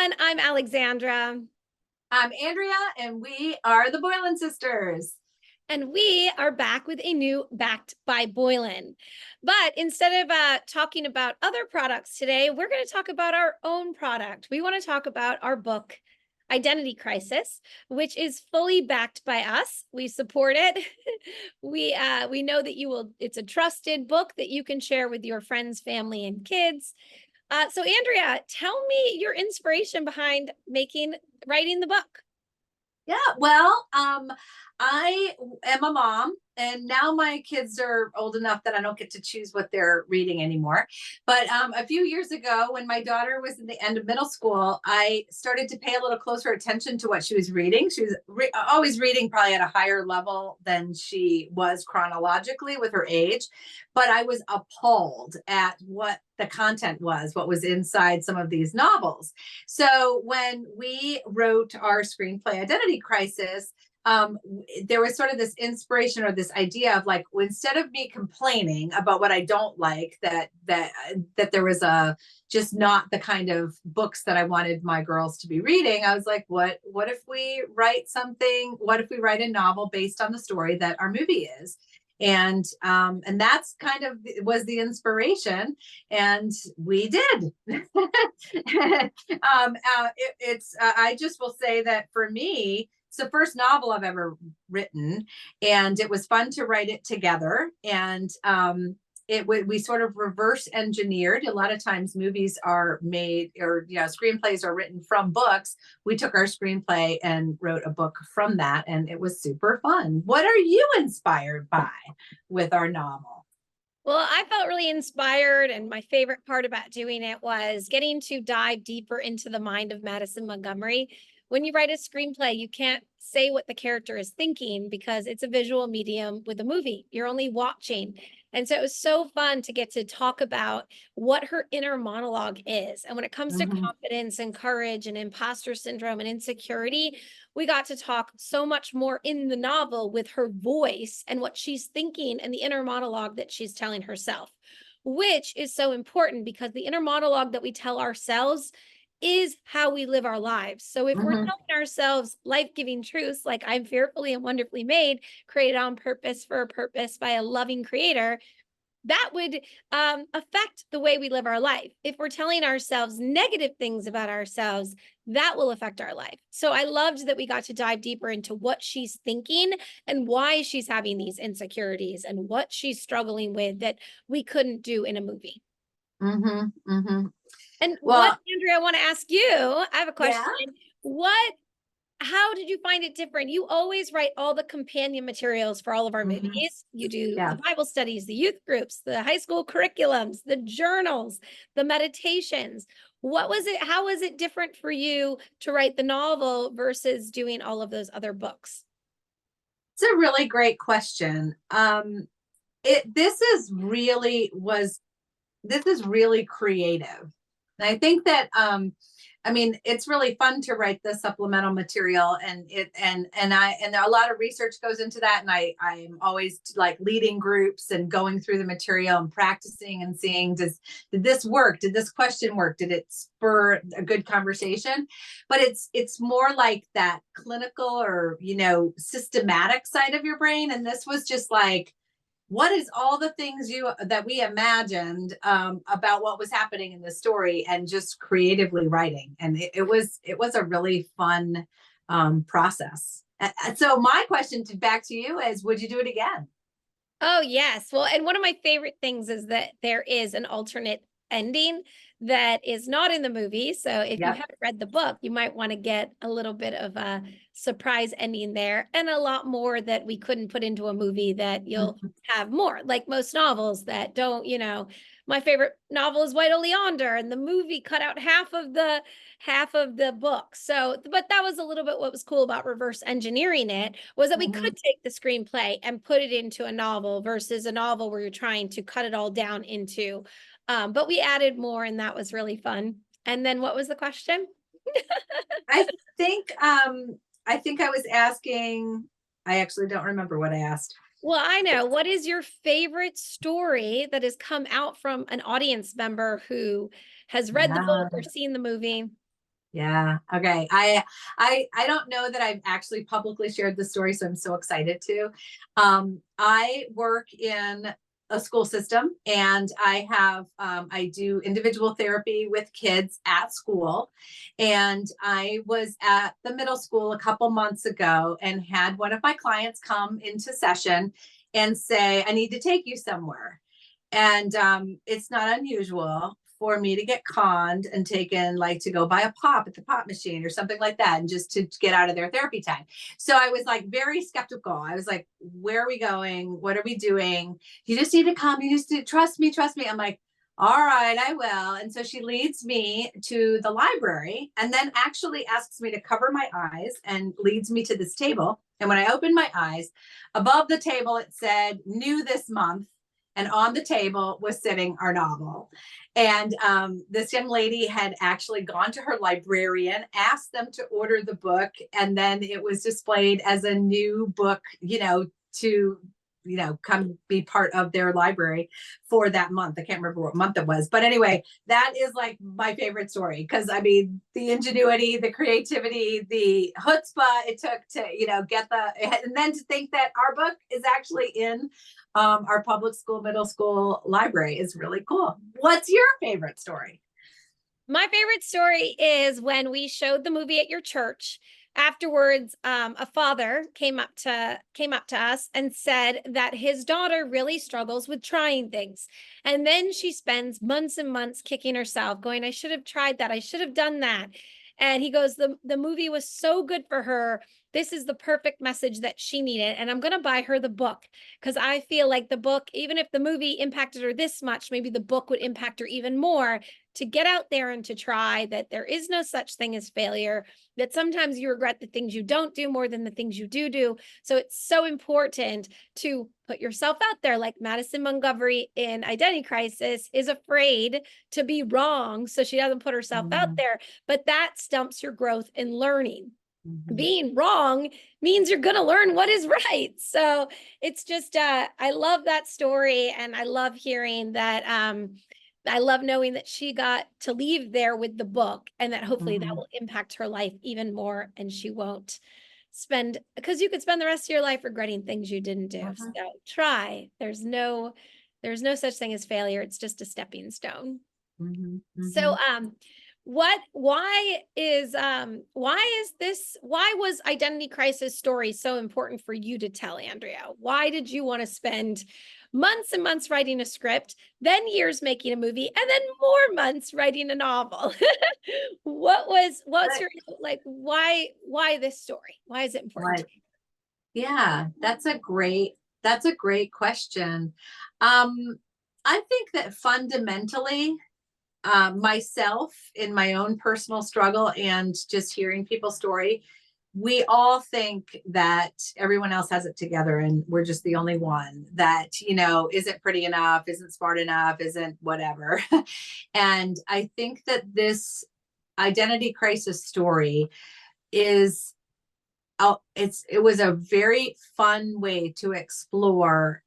everyone. I'm Alexandra. I'm Andrea, and we are the Boylan Sisters. And we are back with a new Backed by Boylan. But instead of talking about other products today, we're going to talk about our own product. We want to talk about our book, Identity Crisis, which is fully backed by us. We support it. we know that you will. It's a trusted book that you can share with your friends, family, and kids. So Andrea, tell me your inspiration behind writing the book. Yeah, well, I am a mom, and now my kids are old enough that I don't get to choose what they're reading anymore. But a few years ago, when my daughter was in the end of middle school, I started to pay a little closer attention to what she was reading. She was always reading probably at a higher level than she was chronologically with her age, but I was appalled at what the content was, what was inside some of these novels. So when we wrote our screenplay Identity Crisis, there was sort of this inspiration or this idea of like, instead of me complaining about what I don't like, that there was just not the kind of books that I wanted my girls to be reading. I was like, what if we write something? What if we write a novel based on the story that our movie is? And that's kind of was the inspiration, and we did. I just will say that for me, it's the first novel I've ever written, and it was fun to write it together. And we sort of reverse engineered. A lot of times movies are made, or screenplays are written from books. We took our screenplay and wrote a book from that, and it was super fun. What are you inspired by with our novel? Well, I felt really inspired, and my favorite part about doing it was getting to dive deeper into the mind of Madison Montgomery. When you write a screenplay, you can't say what the character is thinking because it's a visual medium with a movie. You're only watching. And so it was so fun to get to talk about what her inner monologue is. And when it comes to confidence and courage and imposter syndrome and insecurity, we got to talk so much more in the novel with her voice and what she's thinking and the inner monologue that she's telling herself, which is so important because the inner monologue that we tell ourselves is how we live our lives. So if we're telling ourselves life-giving truths like I'm fearfully and wonderfully made, created on purpose for a purpose by a loving creator, that would affect the way we live our life. If we're telling ourselves negative things about ourselves, that will affect our life. So I loved that we got to dive deeper into what she's thinking and why she's having these insecurities and what she's struggling with that we couldn't do in a movie. And Well, Andrea, I want to ask you, I have a question. yeah. How did you find it different? You always write all the companion materials for all of our movies. You do the Bible studies, the youth groups, the high school curriculums, the journals, the meditations. What was it? How was it different for you to write the novel versus doing all of those other books? It's a really great question. This is really creative. And I think that it's really fun to write the supplemental material, and a lot of research goes into that. And I'm always like leading groups and going through the material and practicing and seeing, did this work? Did this question work? Did it spur a good conversation? But it's more like that clinical or systematic side of your brain. And this was just like, what is all the things that we imagined about what was happening in the story, and just creatively writing. And it was a really fun process. So my question back to you is, would you do it again? Oh, yes. Well, and one of my favorite things is that there is an alternate ending that is not in the movie. So if you haven't read the book, you might want to get a little bit of a surprise ending there, and a lot more that we couldn't put into a movie that you'll have more, like most novels that don't, my favorite novel is White Oleander, and the movie cut out half of the book. So, but that was a little bit what was cool about reverse engineering it, was that we could take the screenplay and put it into a novel versus a novel where you're trying to cut it all down into but we added more, and that was really fun. And then what was the question? I think I was asking, I actually don't remember what I asked. Well, I know. What is your favorite story that has come out from an audience member who has read the book or seen the movie? Yeah. Okay. I don't know that I've actually publicly shared the story, so I'm so excited to. I work in a school system, and I do individual therapy with kids at school. And I was at the middle school a couple months ago and had one of my clients come into session and say, I need to take you somewhere. And it's not unusual for me to get conned and taken, like, to go buy a pop at the pop machine or something like that, and just to get out of their therapy time. So I was like very skeptical. I was like, where are we going? What are we doing? You just need to come. You just need to trust me, trust me. I'm like, all right, I will. And so she leads me to the library and then actually asks me to cover my eyes and leads me to this table. And when I opened my eyes, above the table, it said new this month. And on the table was sitting our novel. And this young lady had actually gone to her librarian, asked them to order the book, and then it was displayed as a new book, to come be part of their library for that month. I can't remember what month it was, but anyway, that is like my favorite story, because I mean, the ingenuity, the creativity, the chutzpah it took to get and then to think that our book is actually in our public school middle school library is really cool. What's your favorite story? My favorite story is when we showed the movie at your church. Afterwards, a father came up to us and said that his daughter really struggles with trying things. And then she spends months and months kicking herself, going, I should have tried that. I should have done that. And he goes, the movie was so good for her. This is the perfect message that she needed. And I'm going to buy her the book, because I feel like the book, even if the movie impacted her this much, maybe the book would impact her even more, to get out there and to try, that there is no such thing as failure, that sometimes you regret the things you don't do more than the things you do. So it's so important to put yourself out there. Like Madison Montgomery in Identity Crisis is afraid to be wrong, so she doesn't put herself out there, but that stumps your growth in learning. Being wrong means you're going to learn what is right. So it's just, I love that story. And I love hearing that, I love knowing that she got to leave there with the book, and that hopefully that will impact her life even more, and she won't spend, because you could spend the rest of your life regretting things you didn't do. So try. There's no such thing as failure. It's just a stepping stone. So why was Identity Crisis story so important for you to tell, Andrea? Why did you want to spend months and months writing a script, then years making a movie, and then more months writing a novel? What's your, like, why this story? Why is it important to you? Yeah, that's a great question. I think that fundamentally, myself in my own personal struggle and just hearing people's story, we all think that everyone else has it together and we're just the only one that, isn't pretty enough, isn't smart enough, isn't whatever. And I think that this identity crisis story is, it was a very fun way to explore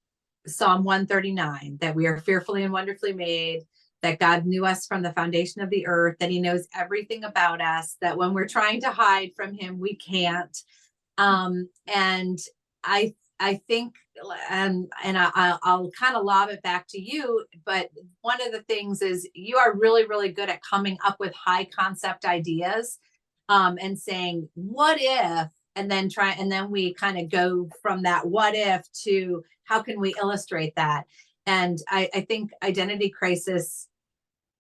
Psalm 139, that we are fearfully and wonderfully made, that God knew us from the foundation of the earth, that he knows everything about us, that when we're trying to hide from him, we can't. And I think, and I'll kind of lob it back to you, but one of the things is you are really, really good at coming up with high concept ideas, and saying, what if, and then we kind of go from that what if to how can we illustrate that. And I think identity crisis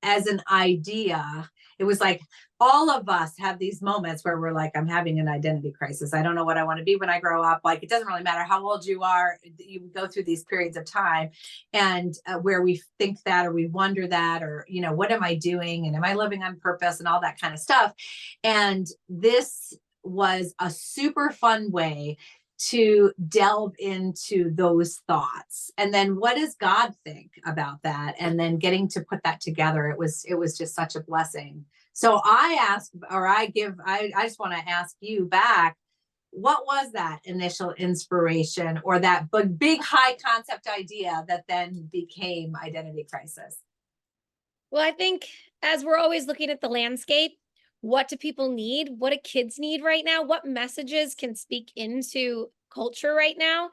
as an idea, it was like all of us have these moments where we're like, I'm having an identity crisis. I don't know what I want to be when I grow up. Like, it doesn't really matter how old you are. You go through these periods of time, and where we think that, or we wonder that, or, what am I doing? And am I living on purpose, and all that kind of stuff. And this was a super fun way to delve into those thoughts. And then what does God think about that? And then getting to put that together. It was just such a blessing. So I just want to ask you back, what was that initial inspiration, or that big high concept idea that then became Identity Crisis? Well, I think as we're always looking at the landscape, what do people need? What do kids need right now? What messages can speak into culture right now?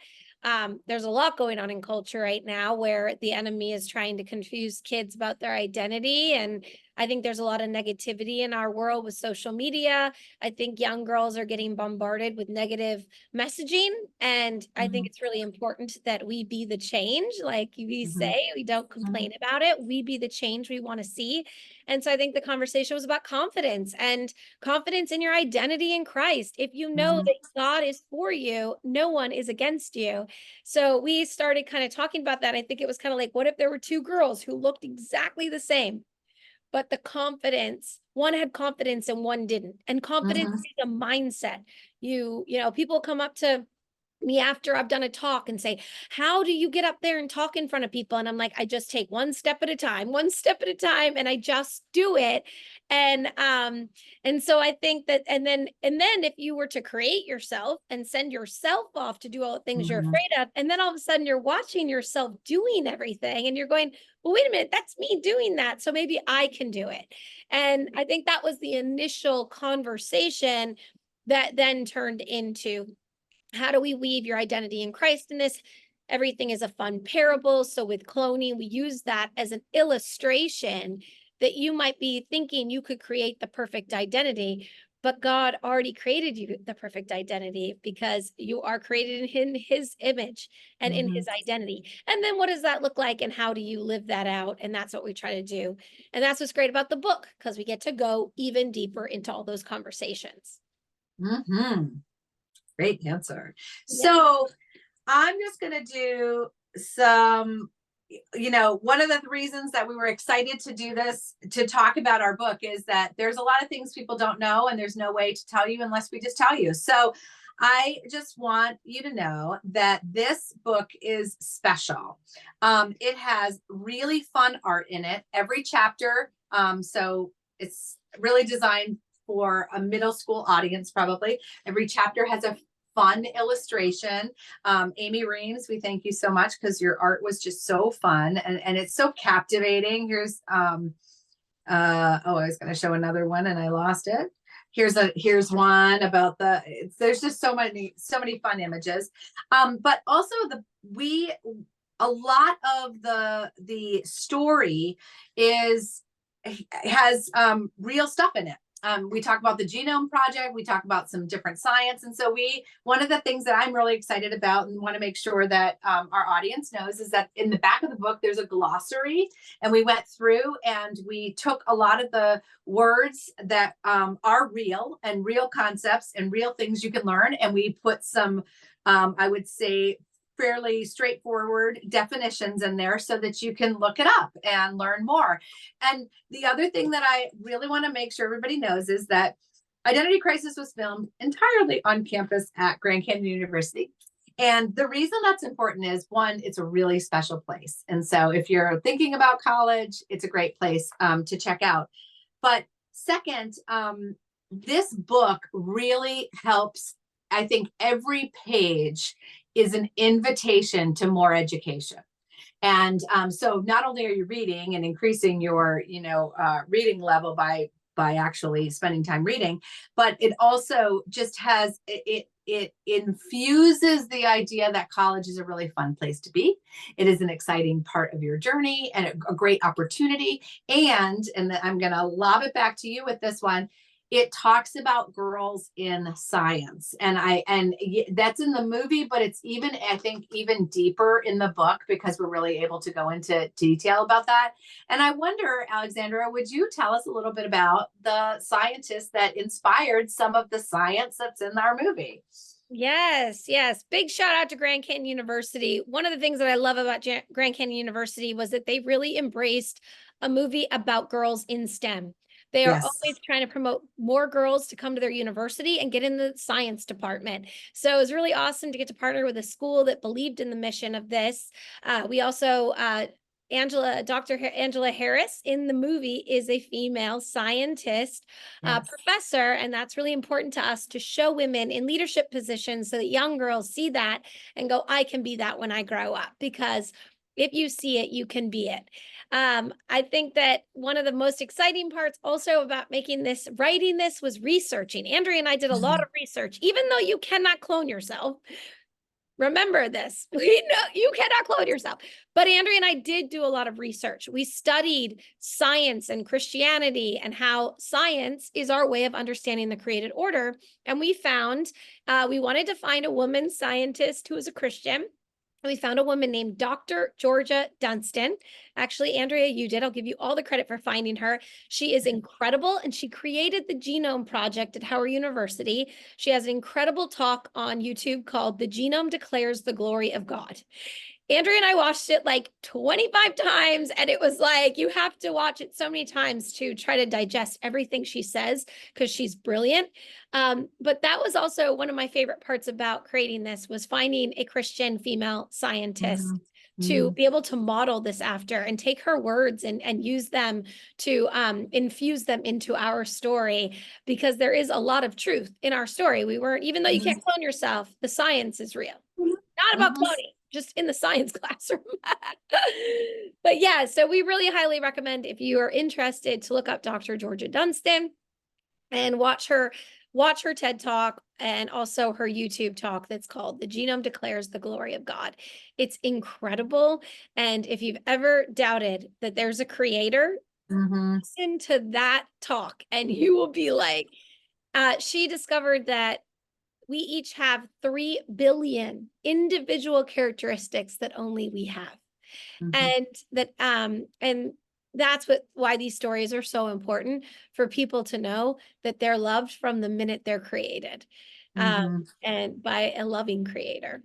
There's a lot going on in culture right now where the enemy is trying to confuse kids about their identity. And I think there's a lot of negativity in our world with social media. I think young girls are getting bombarded with negative messaging. And I think Mhm, it's really important that we be the change. Like we mhm, say, we don't complain mhm, about it. We be the change we want to see. And so I think the conversation was about confidence and confidence in your identity in Christ. If you know mhm, that God is for you, no one is against you. So we started kind of talking about that. I think it was kind of like, what if there were two girls who looked exactly the same, but the confidence, one had confidence and one didn't. And confidence mhm, is a mindset. People come up to me after I've done a talk and say, "How do you get up there and talk in front of people?" And I'm like, "I just take one step at a time, one step at a time, and I just do it." And so I think that and then if you were to create yourself and send yourself off to do all the things you're mhm, afraid of, and then all of a sudden you're watching yourself doing everything and you're going, "Well, wait a minute, that's me doing that, so maybe I can do it." And I think that was the initial conversation that then turned into, how do we weave your identity in Christ in this? Everything is a fun parable. So with cloning, we use that as an illustration that you might be thinking you could create the perfect identity, but God already created you the perfect identity because you are created in his image and in mhm. his identity. And then what does that look like and how do you live that out? And that's what we try to do. And that's what's great about the book, because we get to go even deeper into all those conversations. Mhm. Great answer. Yeah. So I'm just going to do some, one of the reasons that we were excited to do this, to talk about our book, is that there's a lot of things people don't know, and there's no way to tell you unless we just tell you. So I just want you to know that this book is special. It has really fun art in it, every chapter. So it's really designed for a middle school audience, probably. Every chapter has a fun illustration. Amy Reams, we thank you so much because your art was just so fun, and it's so captivating. Here's oh, I was going to show another one and I lost it. Here's one about there's just so many fun images. But also a lot of the story is has real stuff in it. We talk about the Genome Project. We talk about some different science. And so one of the things that I'm really excited about and want to make sure that our audience knows is that in the back of the book, there's a glossary. And we went through and we took a lot of the words that are real and real concepts and real things you can learn. And we put some, I would say, fairly straightforward definitions in there so that you can look it up and learn more. And the other thing that I really want to make sure everybody knows is that Identity Crisis was filmed entirely on campus at Grand Canyon University. And the reason that's important is, one, it's a really special place. And so if you're thinking about college, it's a great place to check out. But second, this book really helps. I think every page is an invitation to more education. And so not only are you reading and increasing your, reading level by actually spending time reading, but it also just it infuses the idea that college is a really fun place to be. It is an exciting part of your journey and a great opportunity. And I'm going to lob it back to you with this one. It talks about girls in science, and that's in the movie, but it's even, I think, even deeper in the book because we're really able to go into detail about that. And I wonder, Alexandra, would you tell us a little bit about the scientists that inspired some of the science that's in our movie? Yes, yes. Big shout out to Grand Canyon University. One of the things that I love about Grand Canyon University was that they really embraced a movie about girls in STEM. They are Yes. always trying to promote more girls to come to their university and get in the science department. So it was really awesome to get to partner with a school that believed in the mission of this. We also Dr. Angela Harris in the movie is a female scientist Yes. professor, and that's really important to us to show women in leadership positions so that young girls see that and go, I can be that when I grow up. Because If you see it, you can be it. I think that one of the most exciting parts also about writing this was researching. Andrea and I did a lot of research, even though you cannot clone yourself. Remember this. We know you cannot clone yourself. But Andrea and I did do a lot of research. We studied science and Christianity and how science is our way of understanding the created order. And we found we wanted to find a woman scientist who was a Christian. We found a woman named Dr. Georgia Dunstan. Actually, Andrea, you did. I'll give you all the credit for finding her. She is incredible, and she created the Genome Project at Howard University. She has an incredible talk on YouTube called The Genome Declares the Glory of God. Andrea and I watched it like 25 times, and it was like, you have to watch it so many times to try to digest everything she says, because she's brilliant. But that was also one of my favorite parts about creating this, was finding a Christian female scientist to be able to model this after, and take her words and use them to infuse them into our story, because there is a lot of truth in our story. Even though you can't clone yourself, the science is real. Not about cloning, just in the science classroom. But yeah, so we really highly recommend, if you are interested, to look up Dr. Georgia Dunstan and watch her TED Talk, and also her YouTube talk that's called The Genome Declares the Glory of God. It's incredible. And if you've ever doubted that there's a creator, listen to that talk and you will be like, she discovered that we each have 3 billion individual characteristics that only we have. And that's why these stories are so important, for people to know that they're loved from the minute they're created, and by a loving creator.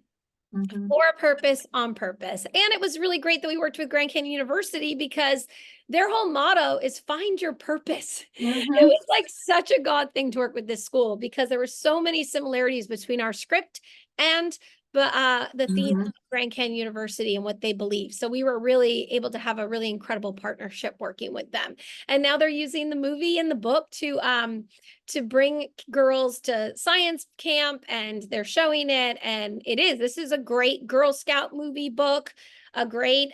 For a purpose, on purpose. And it was really great that we worked with Grand Canyon University, because their whole motto is find your purpose. It was like such a God thing to work with this school, because there were so many similarities between our script and the theme of Grand Canyon University and what they believe. So we were really able to have a really incredible partnership working with them. And now they're using the movie and the book to bring girls to science camp, and they're showing it. And this is a great Girl Scout movie book, a great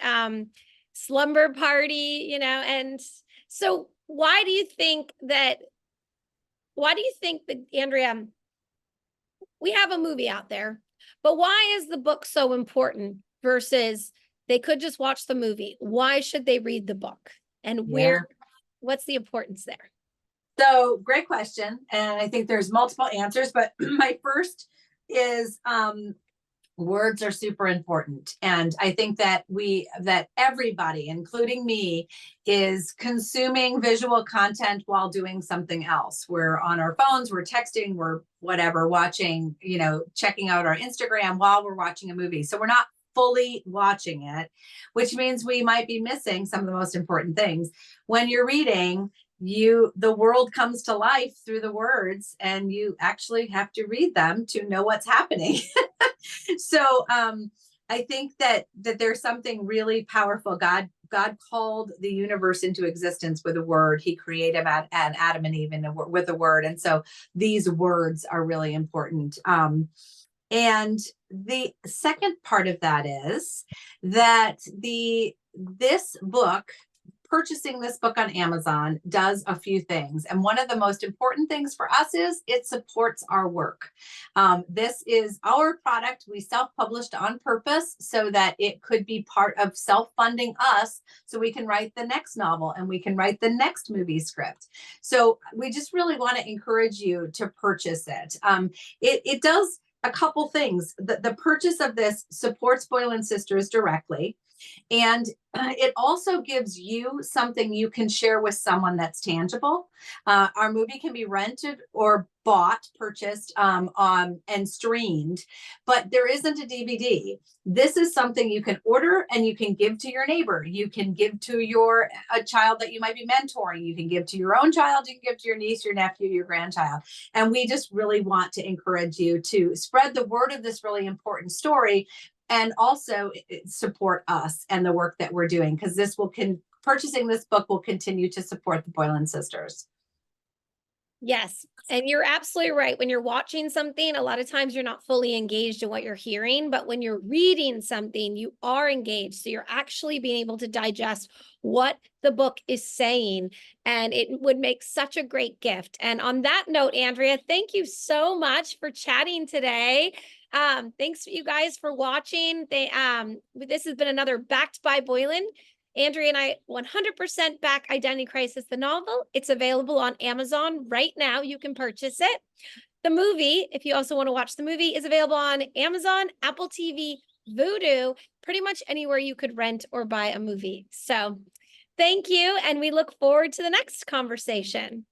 slumber party, and so why do you think that, Andrea, we have a movie out there, but why is the book so important versus they could just watch the movie? Why should they read the book? And what's the importance there? So great question. And I think there's multiple answers, but my first is words are super important. And I think that everybody, including me, is consuming visual content while doing something else. We're on our phones, we're texting, we're whatever, watching, checking out our Instagram while we're watching a movie. So we're not fully watching it, which means we might be missing some of the most important things. When you're reading, the world comes to life through the words, and you actually have to read them to know what's happening. So I think that there's something really powerful. God called the universe into existence with a word. He created Adam and Eve with a word. And so these words are really important. And the second part of that is that this book, purchasing this book on Amazon, does a few things. And one of the most important things for us is it supports our work. This is our product. We self-published on purpose so that it could be part of self-funding us, so we can write the next novel and we can write the next movie script. So we just really want to encourage you to purchase it. It does a couple things. The purchase of this supports Boylan Sisters directly. And it also gives you something you can share with someone that's tangible. Our movie can be rented or purchased, and streamed, but there isn't a DVD. This is something you can order and you can give to your neighbor. You can give to a child that you might be mentoring. You can give to your own child. You can give to your niece, your nephew, your grandchild. And we just really want to encourage you to spread the word of this really important story, and also support us and the work that we're doing, because purchasing this book will continue to support the Boylan Sisters. Yes. And you're absolutely right. When you're watching something, a lot of times you're not fully engaged in what you're hearing, but when you're reading something, you are engaged. So you're actually being able to digest what the book is saying. And it would make such a great gift. And on that note, Andrea, thank you so much for chatting today. Thanks you guys for watching. This has been another Backed by Boylan. Andrea and I 100% back Identity Crisis, the novel. It's available on Amazon right now. You can purchase it. The movie, if you also want to watch the movie, is available on Amazon, Apple TV, Vudu, pretty much anywhere you could rent or buy a movie. So thank you. And we look forward to the next conversation.